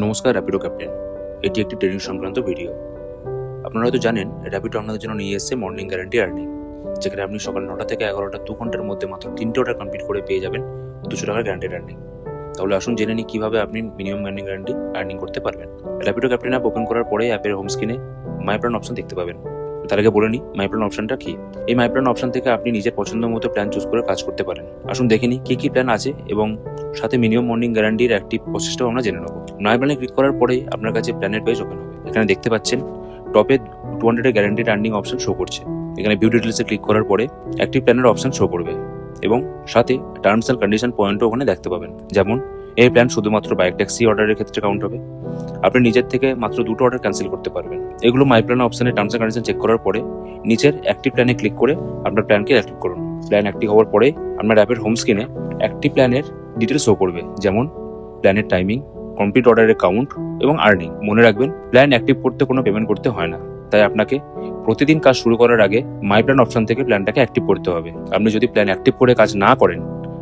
নমস্কার র্যাপিডো ক্যাপ্টেন। এটি একটি ট্রেনিং সংক্রান্ত ভিডিও। আপনারা হয়তো জানেন র্যাপিডো আপনাদের জন্য নিয়ে এসেছে মর্নিং গ্যারান্টি আর্নিং, যেখানে আপনি সকাল 9টা থেকে 11টা 2 ঘন্টার মধ্যে মাত্র 3টে অর্ডার কমপ্লিট করে পেয়ে যাবেন 200 টাকার গ্যারান্টি আর্নিং। তাহলে আসুন জেনে নিই কীভাবে আপনি মিনিমাম গ্যারান্টি আর্নিং করতে পারবেন। র্যাপিডো ক্যাপ্টেন অ্যাপ ওপেন করার পরে অ্যাপের হোম স্ক্রিনে মাই প্ল্যান অপশন দেখতে পাবেন। তার আগে বলে নিই মাই প্ল্যান অপশনটা কি। এই মাই প্ল্যান অপশন থেকে আপনি নিজের পছন্দ মতো প্ল্যান চুজ করে কাজ করতে পারেন। আসুন দেখে নিই কী প্ল্যান আছে এবং সাথে মিনিমাম মর্নিং গ্যারান্টির অ্যাক্টিভ প্রসেসটাও আমরা জেনে নেবো। মাই প্ল্যানে ক্লিক করার পরেই আপনার কাছে প্ল্যানের পেজ ওপেন হবে। এখানে দেখতে পাচ্ছেন টপে 200 গ্যারান্টিড আর্নিং অপশন শো করছে। এখানে ভিউ ডিটেলসে ক্লিক করার পরে অ্যাক্টিভ প্ল্যানের অপশন শো করবে এবং সাথে টার্মস অ্যান্ড কন্ডিশন পয়েন্টও ওখানে দেখতে পাবেন। যেমন এই প্ল্যান শুধুমাত্র বাইক ট্যাক্সি অর্ডারের ক্ষেত্রে কাউন্ট হবে। আপনি নিজের থেকে মাত্র 2টো অর্ডার ক্যান্সেল করতে পারবেন। এগুলো মাই প্ল্যান অপশনে টার্মস অ্যান্ড কন্ডিশন চেক করার পরে নিচের অ্যাক্টিভ প্ল্যানে ক্লিক করে আপনার প্ল্যানকে অ্যাক্টিভ করুন। প্ল্যান অ্যাক্টিভ হওয়ার পরে আপনার অ্যাপের হোম স্ক্রিনে অ্যাক্টিভ প্ল্যানের ডিটেলস শো করবে, যেমন প্ল্যানের টাইমিং, কমপ্লিট অর্ডারের কাউন্ট এবং আর্নিং। মনে রাখবেন প্ল্যান অ্যাক্টিভ করতে কোনো পেমেন্ট করতে হয় না, তাই আপনাকে প্রতিদিন কাজ শুরু করার আগে মাই প্ল্যান অপশন থেকে প্ল্যানটাকে অ্যাক্টিভ করতে হবে। আপনি যদি প্ল্যান অ্যাক্টিভ করে কাজ না করেন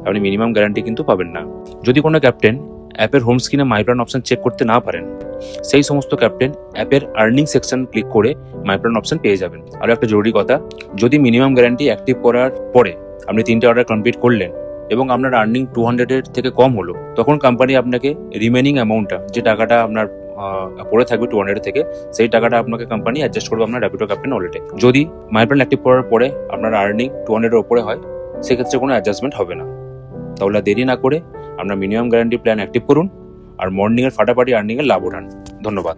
আপনি মিনিমাম গ্যারান্টি কিন্তু পাবেন না। যদি কোনো ক্যাপ্টেন অ্যাপের হোম স্ক্রিনে মাই প্ল্যান অপশন চেক করতে না পারেন, সেই সমস্ত ক্যাপ্টেন অ্যাপের আর্নিং সেকশন ক্লিক করে মাই প্ল্যান অপশন পেয়ে যাবেন। আর একটা জরুরি কথা, যদি মিনিমাম গ্যারান্টি অ্যাক্টিভ করার পরে আপনি 3টে অর্ডার কমপ্লিট করলেন এবং আপনার আর্নিং 200-এর থেকে কম হলো, তখন কোম্পানি আপনাকে রিমেনিং অ্যামাউন্টটা, যে টাকাটা আপনার পড়ে থাকবে 200 থেকে, সেই টাকাটা আপনাকে কোম্পানি অ্যাডজাস্ট করবে আপনার র্যাপিডো ক্যাপ্টেন ওয়ালেটে। যদি মাই প্ল্যান অ্যাক্টিভ করার পরে আপনার আর্নিং 200-এর ওপরে হয়, সেক্ষেত্রে কোনো অ্যাডজাস্টমেন্ট হবে না। তাহলে দেরি না করে আপনার মিনিমাম গ্যারান্টি প্ল্যান অ্যাক্টিভ করুন আর মর্নিংয়ের ফাটাফাটি আর্নিংয়ের লাভ ওঠান। ধন্যবাদ।